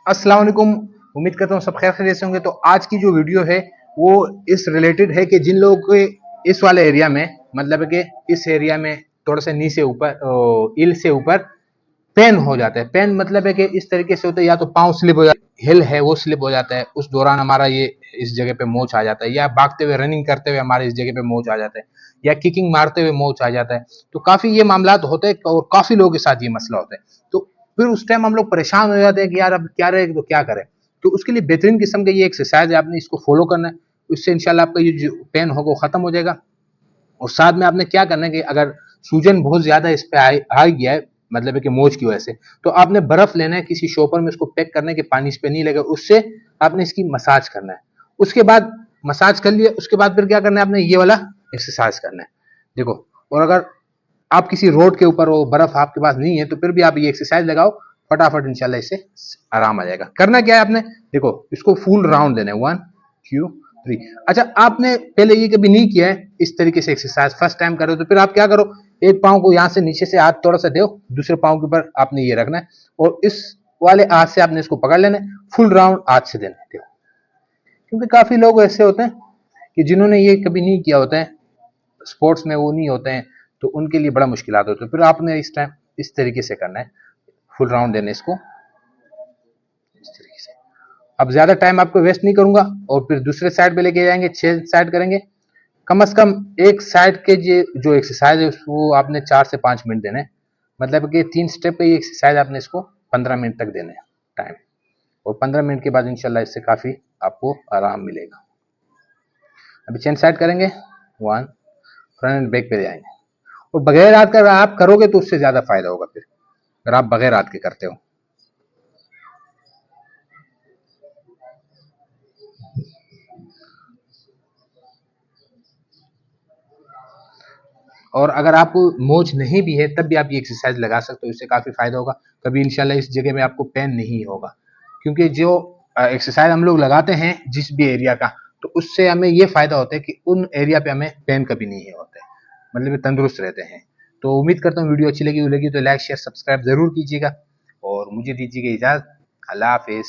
अस्सलाम वालेकुम। उम्मीद करता हूँ सब खैर खैरियत से होंगे। तो आज की जो वीडियो है वो इस रिलेटेड है कि जिन लोगों के इस वाले एरिया में, मतलब है कि इस एरिया में थोड़ा सा नी से ऊपर, इल से ऊपर पेन हो जाता है। पेन मतलब है कि इस तरीके से होता है, या तो पाँव स्लिप हो जाता है, हिल है वो स्लिप हो जाता है, उस दौरान हमारा ये इस जगह पे मोच आ जाता है, या भागते हुए रनिंग करते हुए हमारे इस जगह पे मोच आ जाता है, या किकिंग मारते हुए मोच आ जाता है। तो काफी ये मामला होते हैं और काफी लोगों के साथ ये मसला होता है। तो फिर उस टाइम हम लोग परेशान हो जाते हैं कि यार अब क्या रहे तो क्या करें। तो उसके लिए बेहतरीन किस्म का ये एक्सरसाइज है, आपने इसको फॉलो करना है। उससे इंशाल्लाह आपका ये जो पेन होगा वो खत्म हो जाएगा। और साथ में आपने क्या करना है कि अगर सूजन बहुत ज्यादा इस पे आ गया है, मतलब है कि मोच की वजह से, तो आपने बर्फ लेना है, किसी शॉपर में उसको पैक करना है कि पानी इस पे नहीं लगे, उससे आपने इसकी मसाज करना है। उसके बाद मसाज कर लिया, उसके बाद फिर क्या करना है, आपने ये वाला एक्सरसाइज करना है। देखो, और अगर आप किसी रोड के ऊपर हो, बर्फ आपके पास नहीं है, तो फिर भी आप ये एक्सरसाइज लगाओ, फटाफट इंशाल्लाह इससे आराम आ जाएगा। करना क्या है आपने, देखो इसको फुल राउंड देना है, 1 2 3। अच्छा, आपने पहले ये कभी नहीं किया है इस तरीके से एक्सरसाइज, फर्स्ट टाइम कर रहे हो, तो फिर आप क्या करो, एक पाँव को यहाँ से नीचे से हाथ थोड़ा सा दो, दूसरे पाँव के ऊपर आपने ये रखना है, और इस वाले हाथ से आपने इसको पकड़ लेना है, फुल राउंड हाथ से देना है। क्योंकि काफी लोग ऐसे होते हैं कि जिन्होंने ये कभी नहीं किया होता है, स्पोर्ट्स में वो नहीं होते हैं, तो उनके लिए बड़ा मुश्किलात होते हैं। फिर आपने इस टाइम इस तरीके से करना है, फुल राउंड देना है इसको इस तरीके से। अब ज्यादा टाइम आपको वेस्ट नहीं करूंगा, और फिर दूसरे साइड पे लेके जाएंगे, 6 साइड करेंगे। कम से कम एक साइड के जो एक्सरसाइज है वो आपने 4 से 5 मिनट देने हैं। मतलब कि 3 स्टेप पे ये एक्सरसाइज आपने इसको 15 मिनट तक देने हैं टाइम। और 15 मिनट के बाद इंशाल्लाह इससे काफी आपको आराम मिलेगा। अभी चेन साइड करेंगे, 1, फ्रंट एंड बैक पे जाएंगे। और बगैर हाथ का आप करोगे तो उससे ज्यादा फायदा होगा फिर, अगर आप बगैर हाथ के करते हो। और अगर आपको मोच नहीं भी है तब भी आप ये एक्सरसाइज लगा सकते हो, इससे काफी फायदा होगा। कभी इंशाल्लाह इस जगह में आपको पेन नहीं होगा। क्योंकि जो एक्सरसाइज हम लोग लगाते हैं जिस भी एरिया का, तो उससे हमें ये फायदा होता है कि उन एरिया पे हमें पेन कभी नहीं होता है, मतलब तंदुरुस्त रहते हैं। तो उम्मीद करता हूँ वीडियो अच्छी लगी तो लाइक शेयर सब्सक्राइब जरूर कीजिएगा, और मुझे दीजिएगा इजाजत। अल्लाह हाफिज।